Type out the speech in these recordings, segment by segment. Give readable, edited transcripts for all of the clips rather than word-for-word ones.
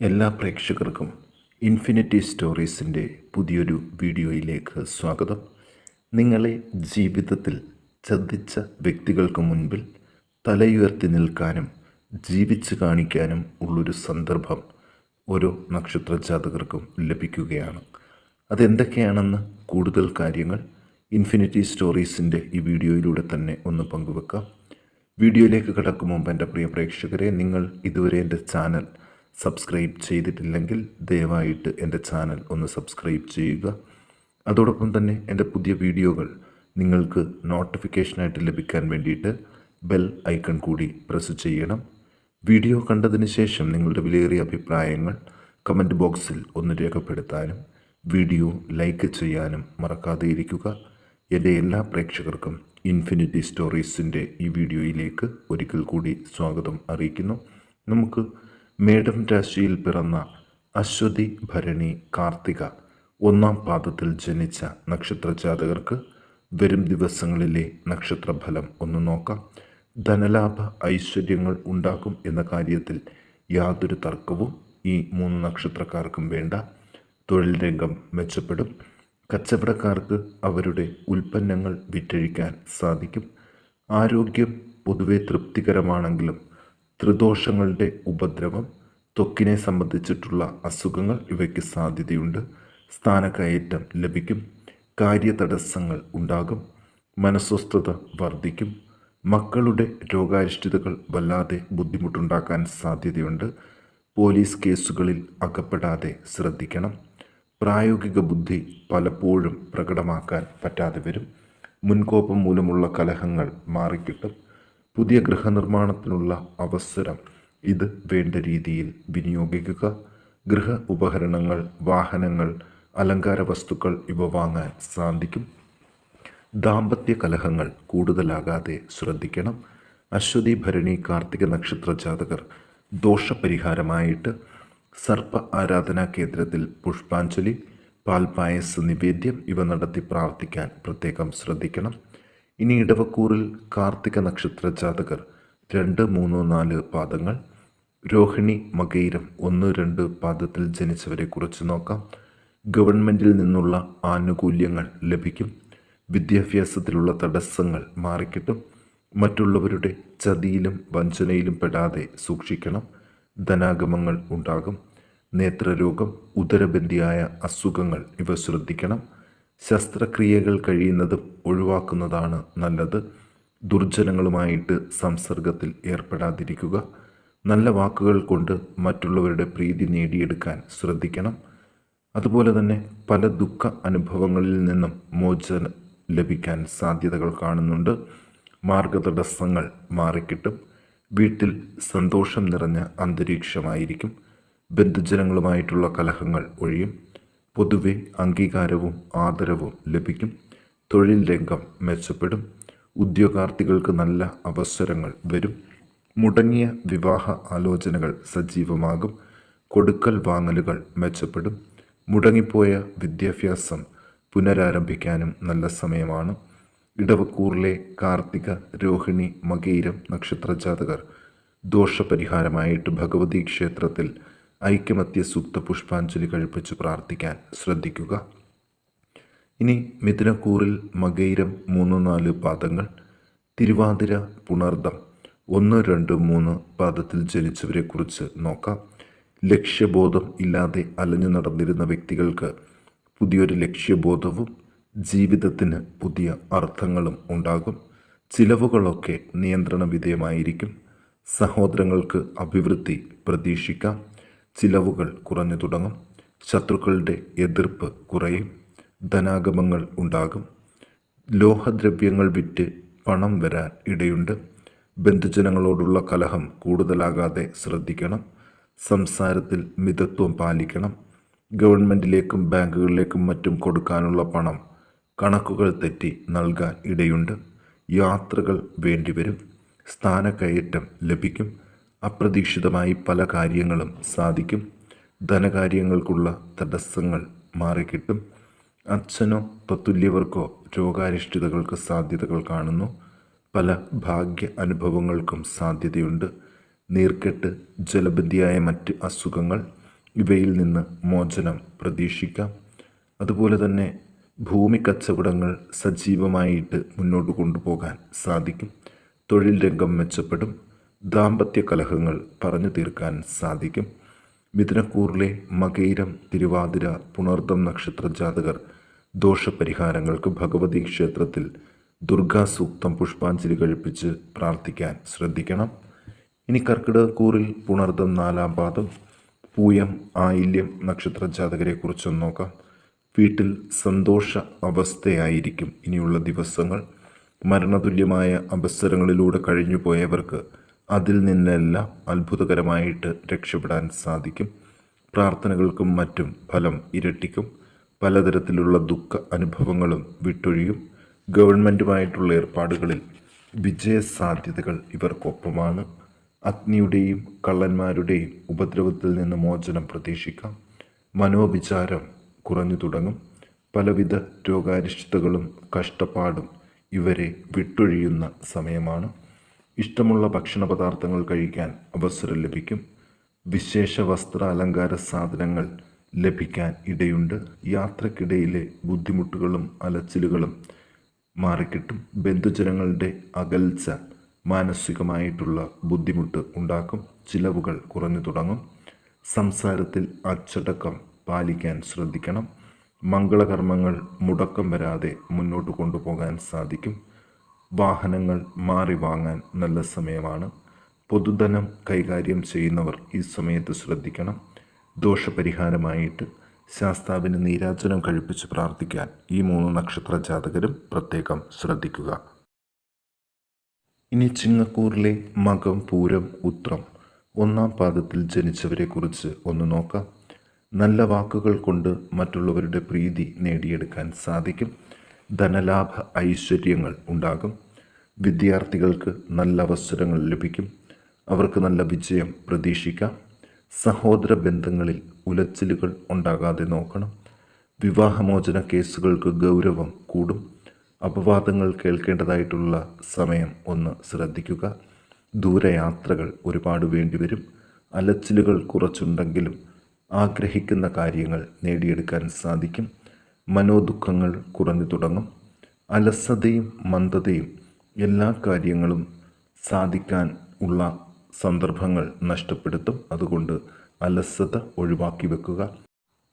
എല്ലാ പ്രേക്ഷകർക്കും ഇൻഫിനിറ്റി സ്റ്റോറീസിൻ്റെ പുതിയൊരു വീഡിയോയിലേക്ക് സ്വാഗതം. നിങ്ങളെ ജീവിതത്തിൽ ചതിച്ച വ്യക്തികൾക്ക് മുൻപിൽ തലയുയർത്തി നിൽക്കാനും ജീവിച്ച് കാണിക്കാനും ഉള്ളൊരു സന്ദർഭം ഓരോ നക്ഷത്ര ജാതകർക്കും ലഭിക്കുകയാണ്. അതെന്തൊക്കെയാണെന്ന് കൂടുതൽ കാര്യങ്ങൾ ഇൻഫിനിറ്റി സ്റ്റോറീസിൻ്റെ ഈ വീഡിയോയിലൂടെ തന്നെ ഒന്ന് പങ്കുവെക്കാം. വീഡിയോയിലേക്ക് കടക്കും മുമ്പ് എൻ്റെ പ്രിയ പ്രേക്ഷകരെ, നിങ്ങൾ ഇതുവരെ എൻ്റെ ചാനൽ സബ്സ്ക്രൈബ് ചെയ്തിട്ടില്ലെങ്കിൽ ദയവായിട്ട് എൻ്റെ ചാനൽ ഒന്ന് സബ്സ്ക്രൈബ് ചെയ്യുക. അതോടൊപ്പം തന്നെ എൻ്റെ പുതിയ വീഡിയോകൾ നിങ്ങൾക്ക് നോട്ടിഫിക്കേഷനായിട്ട് ലഭിക്കാൻ വേണ്ടിയിട്ട് ബെൽ ഐക്കൺ കൂടി പ്രസ് ചെയ്യണം. വീഡിയോ കണ്ടതിന് ശേഷം നിങ്ങളുടെ വിലയേറിയ അഭിപ്രായങ്ങൾ കമൻറ്റ് ബോക്സിൽ ഒന്ന് രേഖപ്പെടുത്താനും വീഡിയോ ലൈക്ക് ചെയ്യാനും മറക്കാതെ ഇരിക്കുക. എൻ്റെ എല്ലാ പ്രേക്ഷകർക്കും ഇൻഫിനിറ്റി സ്റ്റോറീസിൻ്റെ ഈ വീഡിയോയിലേക്ക് ഒരിക്കൽ കൂടി സ്വാഗതം അറിയിക്കുന്നു. നമുക്ക് മേടം രാശിയിൽ പിറന്ന അശ്വതി, ഭരണി, കാർത്തിക ഒന്നാം പാദത്തിൽ ജനിച്ച നക്ഷത്രജാതകർക്ക് വരും ദിവസങ്ങളിലെ നക്ഷത്രഫലം ഒന്ന് നോക്കാം. ധനലാഭ ഐശ്വര്യങ്ങൾ ഉണ്ടാകും എന്ന കാര്യത്തിൽ യാതൊരു തർക്കവും ഈ 3 നക്ഷത്രക്കാർക്കും വേണ്ട. തൊഴിൽ രംഗം മെച്ചപ്പെടും. കച്ചവടക്കാർക്ക് അവരുടെ ഉൽപ്പന്നങ്ങൾ വിറ്റഴിക്കാൻ സാധിക്കും. ആരോഗ്യം പൊതുവെ തൃപ്തികരമാണെങ്കിലും ത്രിദോഷങ്ങളുടെ ഉപദ്രവം, ത്വക്കിനെ സംബന്ധിച്ചിട്ടുള്ള അസുഖങ്ങൾ ഇവയ്ക്ക് സാധ്യതയുണ്ട്. സ്ഥാനക്കയറ്റം ലഭിക്കും. കാര്യതടസ്സങ്ങൾ ഉണ്ടാകും. മനസ്വസ്ഥത വർദ്ധിക്കും. മക്കളുടെ രോഗാരിഷ്ഠതകൾ വല്ലാതെ ബുദ്ധിമുട്ടുണ്ടാക്കാൻ സാധ്യതയുണ്ട്. പോലീസ് കേസുകളിൽ അകപ്പെടാതെ ശ്രദ്ധിക്കണം. പ്രായോഗിക ബുദ്ധി പലപ്പോഴും പ്രകടമാക്കാൻ പറ്റാതെ വരും. മുൻകോപം മൂലമുള്ള കലഹങ്ങൾ മാറിക്കിട്ടും. പുതിയ ഗൃഹനിർമ്മാണത്തിനുള്ള അവസരം ഇത് വേണ്ട രീതിയിൽ വിനിയോഗിക്കുക. ഗൃഹ ഉപകരണങ്ങൾ, വാഹനങ്ങൾ, അലങ്കാര വസ്തുക്കൾ ഇവ വാങ്ങാൻ സാധിക്കും. ദാമ്പത്യ കലഹങ്ങൾ കൂടുതലാകാതെ ശ്രദ്ധിക്കണം. അശ്വതി, ഭരണി, കാർത്തിക നക്ഷത്ര ജാതകർ ദോഷപരിഹാരമായിട്ട് സർപ്പ ആരാധനാ കേന്ദ്രത്തിൽ പുഷ്പാഞ്ജലി, പാൽപായസ നിവേദ്യം ഇവ നടത്തി പ്രാർത്ഥിക്കാൻ പ്രത്യേകം ശ്രദ്ധിക്കണം. ഇനി ഇടവക്കൂറിൽ കാർത്തിക നക്ഷത്ര ജാതകർ 2, 3, 4 പാദങ്ങൾ, രോഹിണി, മകയിരം 1, 2 പാദത്തിൽ ജനിച്ചവരെ കുറിച്ച് നോക്കാം. ഗവൺമെൻറ്റിൽ നിന്നുള്ള ആനുകൂല്യങ്ങൾ ലഭിക്കും. വിദ്യാഭ്യാസത്തിലുള്ള തടസ്സങ്ങൾ മാറിക്കിട്ടും. മറ്റുള്ളവരുടെ ചതിയിലും വഞ്ചനയിലും പെടാതെ സൂക്ഷിക്കണം. ധനാഗമങ്ങൾ ഉണ്ടാകും. നേത്രരോഗം, ഉദരബന്ധിയായ അസുഖങ്ങൾ ഇവ ശ്രദ്ധിക്കണം. ശസ്ത്രക്രിയകൾ കഴിയുന്നതും ഒഴിവാക്കുന്നതാണ് നല്ലത്. ദുർജനങ്ങളുമായിട്ട് സംസർഗത്തിൽ ഏർപ്പെടാതിരിക്കുക. നല്ല വാക്കുകൾ കൊണ്ട് മറ്റുള്ളവരുടെ പ്രീതി നേടിയെടുക്കാൻ ശ്രദ്ധിക്കണം. അതുപോലെ തന്നെ പല ദുഃഖ അനുഭവങ്ങളിൽ നിന്നും മോചനം ലഭിക്കാൻ സാധ്യതകൾ കാണുന്നുണ്ട്. മാർഗതടസ്സങ്ങൾ മാറിക്കിട്ടും. വീട്ടിൽ സന്തോഷം നിറഞ്ഞ അന്തരീക്ഷമായിരിക്കും. ബന്ധുജനങ്ങളുമായിട്ടുള്ള കലഹങ്ങൾ ഒഴിയും. പൊതുവെ അംഗീകാരവും ആദരവും ലഭിക്കും. തൊഴിൽ രംഗം മെച്ചപ്പെടും. ഉദ്യോഗാർത്ഥികൾക്ക് നല്ല അവസരങ്ങൾ വരും. മുടങ്ങിയ വിവാഹ ആലോചനകൾ സജീവമാകും. കൊടുക്കൽ വാങ്ങലുകൾ മെച്ചപ്പെടും. മുടങ്ങിപ്പോയ വിദ്യാഭ്യാസം പുനരാരംഭിക്കാനും നല്ല സമയമാണ്. ഇടവക്കൂറിലെ കാർത്തിക, രോഹിണി, മകയിരം നക്ഷത്ര ജാതകർ ദോഷപരിഹാരമായിട്ട് ഭഗവതി ക്ഷേത്രത്തിൽ ഐക്യമത്യ സൂക്ത പുഷ്പാഞ്ജലി കഴിപ്പിച്ച് പ്രാർത്ഥിക്കാൻ ശ്രദ്ധിക്കുക. ഇനി മിഥുനക്കൂറിൽ മകയിരം 3, 4 പാദങ്ങൾ, തിരുവാതിര, പുണർദം 1, 2, 3 പാദത്തിൽ ജനിച്ചവരെ കുറിച്ച് നോക്കാം. ലക്ഷ്യബോധം ഇല്ലാതെ അലഞ്ഞു നടന്നിരുന്ന വ്യക്തികൾക്ക് പുതിയൊരു ലക്ഷ്യബോധവും ജീവിതത്തിന് പുതിയ അർത്ഥങ്ങളും ഉണ്ടാകും. ചിലവുകളൊക്കെ നിയന്ത്രണ വിധേയമായിരിക്കും. സഹോദരങ്ങൾക്ക് അഭിവൃദ്ധി പ്രതീക്ഷിക്കാം. ചിലവുകൾ കുറഞ്ഞു തുടങ്ങും. ശത്രുക്കളുടെ എതിർപ്പ് കുറയും. ധനാഗമങ്ങൾ ഉണ്ടാകും. ലോഹദ്രവ്യങ്ങൾ വിറ്റ് പണം വരാൻ ഇടയുണ്ട്. ബന്ധുജനങ്ങളോടുള്ള കലഹം കൂടുതലാകാതെ ശ്രദ്ധിക്കണം. സംസാരത്തിൽ മിതത്വം പാലിക്കണം. ഗവൺമെൻറ്റിലേക്കും ബാങ്കുകളിലേക്കും മറ്റും കൊടുക്കാനുള്ള പണം കണക്കുകൾ തെറ്റി നൽകാൻ ഇടയുണ്ട്. യാത്രകൾ വേണ്ടിവരും. സ്ഥാനക്കയറ്റം ലഭിക്കും. അപ്രതീക്ഷിതമായി പല കാര്യങ്ങളും സാധിക്കും. ധനകാര്യങ്ങൾക്കുള്ള തടസ്സങ്ങൾ മാറിക്കിട്ടും. അച്ഛനോ തത്തുല്യവർക്കോ രോഗാരിഷ്ഠതകൾക്ക് സാധ്യതകൾ കാണുന്നു. പല ഭാഗ്യ അനുഭവങ്ങൾക്കും സാധ്യതയുണ്ട്. നീർക്കെട്ട്, ജലബന്ധിയായ മറ്റ് അസുഖങ്ങൾ, ഇവയിൽ നിന്ന് മോചനം പ്രതീക്ഷിക്കാം. അതുപോലെ തന്നെ ഭൂമി കച്ചവടങ്ങൾ സജീവമായിട്ട് മുന്നോട്ട് കൊണ്ടുപോകാൻ സാധിക്കും. തൊഴിൽ രംഗം മെച്ചപ്പെടും. ദാമ്പത്യ കലഹങ്ങൾ പറഞ്ഞു തീർക്കാൻ സാധിക്കും. മിഥുനക്കൂറിലെ മകയിരം, തിരുവാതിര, പുണർദം നക്ഷത്ര ജാതകർ ദോഷപരിഹാരങ്ങൾക്ക് ഭഗവതി ക്ഷേത്രത്തിൽ ദുർഗാസൂക്തം പുഷ്പാഞ്ജലി കഴിപ്പിച്ച് പ്രാർത്ഥിക്കാൻ ശ്രദ്ധിക്കണം. ഇനി കർക്കിടകക്കൂറിൽ പുണർദം 4-ാം പാദം, പൂയം, ആയില്യം നക്ഷത്ര ജാതകരെ കുറിച്ചൊന്ന് നോക്കാം. വീട്ടിൽ സന്തോഷ അവസ്ഥയായിരിക്കും ഇനിയുള്ള ദിവസങ്ങൾ. മരണതുല്യമായ അവസരങ്ങളിലൂടെ കഴിഞ്ഞുപോയവർക്ക് അതിൽ നിന്നെല്ലാം അത്ഭുതകരമായിട്ട് രക്ഷപ്പെടാൻ സാധിക്കും. പ്രാർത്ഥനകൾക്കും മറ്റും ഫലം ഇരട്ടിക്കും. പലതരത്തിലുള്ള ദുഃഖ അനുഭവങ്ങളും വിട്ടൊഴിയും. ഗവൺമെൻറ്റുമായിട്ടുള്ള ഏർപ്പാടുകളിൽ വിജയസാധ്യതകൾ ഇവർക്കൊപ്പമാണ്. അഗ്നിയുടെയും കള്ളന്മാരുടെയും ഉപദ്രവത്തിൽ നിന്ന് മോചനം പ്രതീക്ഷിക്കാം. മനോവിചാരം കുറഞ്ഞു തുടങ്ങും. പലവിധ രോഗാരിഷ്ടതകളും കഷ്ടപ്പാടും ഇവരെ വിട്ടൊഴിയുന്ന സമയമാണ്. ഇഷ്ടമുള്ള ഭക്ഷണ പദാർത്ഥങ്ങൾ കഴിക്കാൻ അവസരം ലഭിക്കും. വിശേഷ വസ്ത്ര അലങ്കാര സാധനങ്ങൾ ലഭിക്കാൻ ഇടയുണ്ട്. യാത്രക്കിടയിലെ ബുദ്ധിമുട്ടുകളും അലച്ചിലുകളും മാറിക്കിട്ടും. ബന്ധുജനങ്ങളുടെ അകൽച്ച മാനസികമായിട്ടുള്ള ബുദ്ധിമുട്ട് ഉണ്ടാക്കും. ചിലവുകൾ കുറഞ്ഞു തുടങ്ങും. സംസാരത്തിൽ അച്ചടക്കം പാലിക്കാൻ ശ്രദ്ധിക്കണം. മംഗളകർമ്മങ്ങൾ മുടക്കം വരാതെ മുന്നോട്ട് കൊണ്ടുപോകാൻ സാധിക്കും. വാഹനങ്ങൾ മാറി വാങ്ങാൻ നല്ല സമയമാണ്. പൊതുധനം കൈകാര്യം ചെയ്യുന്നവർ ഈ സമയത്ത് ശ്രദ്ധിക്കണം. ദോഷപരിഹാരമായിട്ട് ശാസ്താവിന് നീരാജനം കഴിപ്പിച്ച് പ്രാർത്ഥിക്കാൻ ഈ 3 നക്ഷത്ര ജാതകരും പ്രത്യേകം ശ്രദ്ധിക്കുക. ഇനി ചിങ്ങക്കൂറിലെ മകം, പൂരം, ഉത്രം 1-ാം പാദത്തിൽ ജനിച്ചവരെ കുറിച്ച് ഒന്ന് നോക്കാം. നല്ല വാക്കുകൾ കൊണ്ട് മറ്റുള്ളവരുടെ പ്രീതി നേടിയെടുക്കാൻ സാധിക്കും. ധനലാഭ ഐശ്വര്യങ്ങൾ ഉണ്ടാകും. വിദ്യാർത്ഥികൾക്ക് നല്ല അവസരങ്ങൾ ലഭിക്കും. അവർക്ക് നല്ല വിജയം പ്രതീക്ഷിക്കാം. സഹോദര ബന്ധങ്ങളിൽ ഉലച്ചിലുകൾ ഉണ്ടാകാതെ നോക്കണം. വിവാഹമോചന കേസുകൾക്ക് ഗൗരവം കൂടും. അപവാദങ്ങൾ കേൾക്കേണ്ടതായിട്ടുള്ള സമയം ഒന്ന് ശ്രദ്ധിക്കുക. ദൂരയാത്രകൾ ഒരുപാട് വേണ്ടിവരും. അലച്ചിലുകൾ കുറച്ചുണ്ടെങ്കിലും ആഗ്രഹിക്കുന്ന കാര്യങ്ങൾ നേടിയെടുക്കാൻ സാധിക്കും. മനോദുഃഖങ്ങൾ കുറഞ്ഞു തുടങ്ങും. അലസതയും മന്ദതയും എല്ലാ കാര്യങ്ങളും സാധിക്കാൻ ഉള്ള സന്ദർഭങ്ങൾ നഷ്ടപ്പെടുത്തും. അതുകൊണ്ട് അലസത ഒഴിവാക്കി വെക്കുക.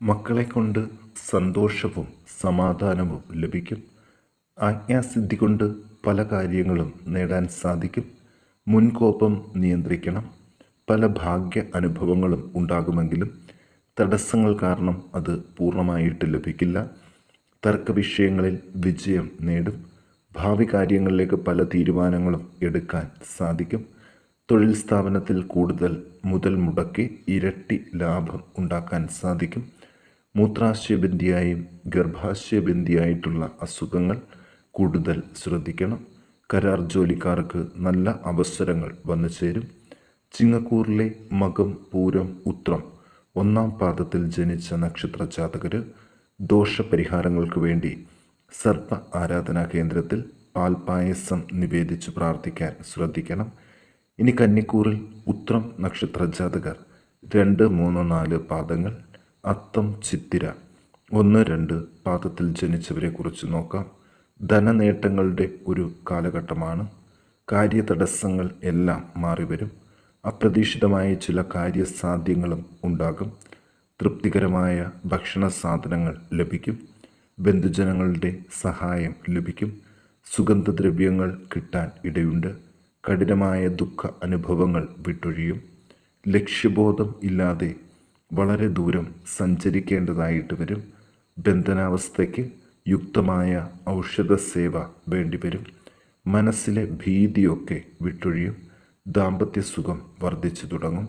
മക്കളെ കൊണ്ട് സന്തോഷവും സമാധാനവും ലഭിക്കും. ആജ്ഞാസിദ്ധി കൊണ്ട് പല കാര്യങ്ങളും നേടാൻ സാധിക്കും. മുൻകോപം നിയന്ത്രിക്കണം. പല ഭാഗ്യ അനുഭവങ്ങളും ഉണ്ടാകുമെങ്കിലും തടസ്സങ്ങൾ കാരണം അത് പൂർണ്ണമായിട്ട് ലഭിക്കില്ല. തർക്ക വിഷയങ്ങളിൽ വിജയം നേടും. ഭാവി കാര്യങ്ങളിലേക്ക് പല തീരുമാനങ്ങളും എടുക്കാൻ സാധിക്കും. തൊഴിൽ സ്ഥാപനത്തിൽ കൂടുതൽ മുതൽ മുടക്കി ഇരട്ടി ലാഭം ഉണ്ടാക്കാൻ സാധിക്കും. മൂത്രാശയബന്ധിയായും ഗർഭാശയബന്ധിയായിട്ടുള്ള അസുഖങ്ങൾ കൂടുതൽ ശ്രദ്ധിക്കണം. കരാർ ജോലിക്കാർക്ക് നല്ല അവസരങ്ങൾ വന്നു ചേരും. ചിങ്ങക്കൂറിലെ മകം, പൂരം, ഉത്രം 1-ാം പാദത്തിൽ ജനിച്ച നക്ഷത്ര ജാതകർ ദോഷപരിഹാരങ്ങൾക്ക് വേണ്ടി സർപ്പ ആരാധനാ കേന്ദ്രത്തിൽ പാൽപായസം നിവേദിച്ച് പ്രാർത്ഥിക്കാൻ ശ്രദ്ധിക്കണം. ഇനി കന്നിക്കൂറിൽ ഉത്രം നക്ഷത്ര ജാതകർ 2, 3, 4 പാദങ്ങൾ, അത്തം, ചിത്തിര 1, 2 പാദത്തിൽ ജനിച്ചവരെ കുറിച്ച് നോക്കാം. ധനനേട്ടങ്ങളുടെ ഒരു കാലഘട്ടമാണ്. കാര്യതടസ്സങ്ങൾ എല്ലാം മാറിവരും. അപ്രതീക്ഷിതമായ ചില കാര്യസാധ്യങ്ങളും ഉണ്ടാകും. തൃപ്തികരമായ ഭക്ഷണ സാധനങ്ങൾ ലഭിക്കും. ബന്ധുജനങ്ങളുടെ സഹായം ലഭിക്കും. സുഗന്ധദ്രവ്യങ്ങൾ കിട്ടാൻ ഇടയുണ്ട്. കഠിനമായ ദുഃഖ അനുഭവങ്ങൾ വിട്ടൊഴിയും. ലക്ഷ്യബോധം ഇല്ലാതെ വളരെ ദൂരം സഞ്ചരിക്കേണ്ടതായിട്ട് വരും. ബന്ധനാവസ്ഥയ്ക്ക് യുക്തമായ ഔഷധ സേവ വേണ്ടിവരും. മനസ്സിലെ ഭീതിയൊക്കെ വിട്ടൊഴിയും. ദാമ്പത്യ സുഖം വർദ്ധിച്ചു തുടങ്ങും.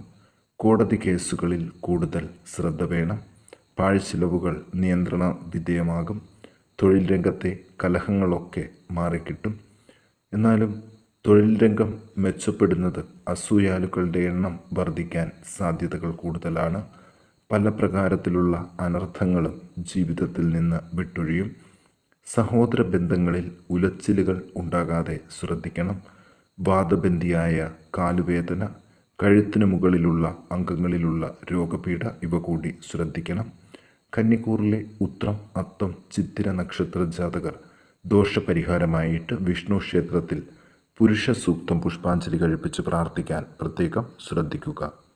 കോടതി കേസുകളിൽ കൂടുതൽ ശ്രദ്ധ വേണം. പാഴ്ചിലവുകൾ നിയന്ത്രണ വിധേയമാകും. തൊഴിൽ രംഗത്തെ കലഹങ്ങളൊക്കെ മാറിക്കിട്ടും. എന്നാലും തൊഴിൽ രംഗം മെച്ചപ്പെടുന്നത് അസൂയാലുക്കളുടെ എണ്ണം വർദ്ധിക്കാൻ സാധ്യതകൾ കൂടുതലാണ്. പല പ്രകാരത്തിലുള്ള അനർത്ഥങ്ങളും ജീവിതത്തിൽ നിന്ന് വിട്ടൊഴിയും. സഹോദര ബന്ധങ്ങളിൽ ഉലച്ചിലുകൾ ഉണ്ടാകാതെ ശ്രദ്ധിക്കണം. വാദബന്ധിയായ കാലുവേദന, കഴുത്തിന് മുകളിലുള്ള അംഗങ്ങളിലുള്ള രോഗപീഠ ഇവ കൂടി ശ്രദ്ധിക്കണം. കന്നിക്കൂറിലെ ഉത്രം, അത്തം, ചിത്തിര നക്ഷത്ര ജാതകർ ദോഷപരിഹാരമായിട്ട് വിഷ്ണു ക്ഷേത്രത്തിൽ പുരുഷ സൂക്തം പുഷ്പാഞ്ജലി കഴിപ്പിച്ച് പ്രാർത്ഥിക്കാൻ പ്രത്യേകം ശ്രദ്ധിക്കുക.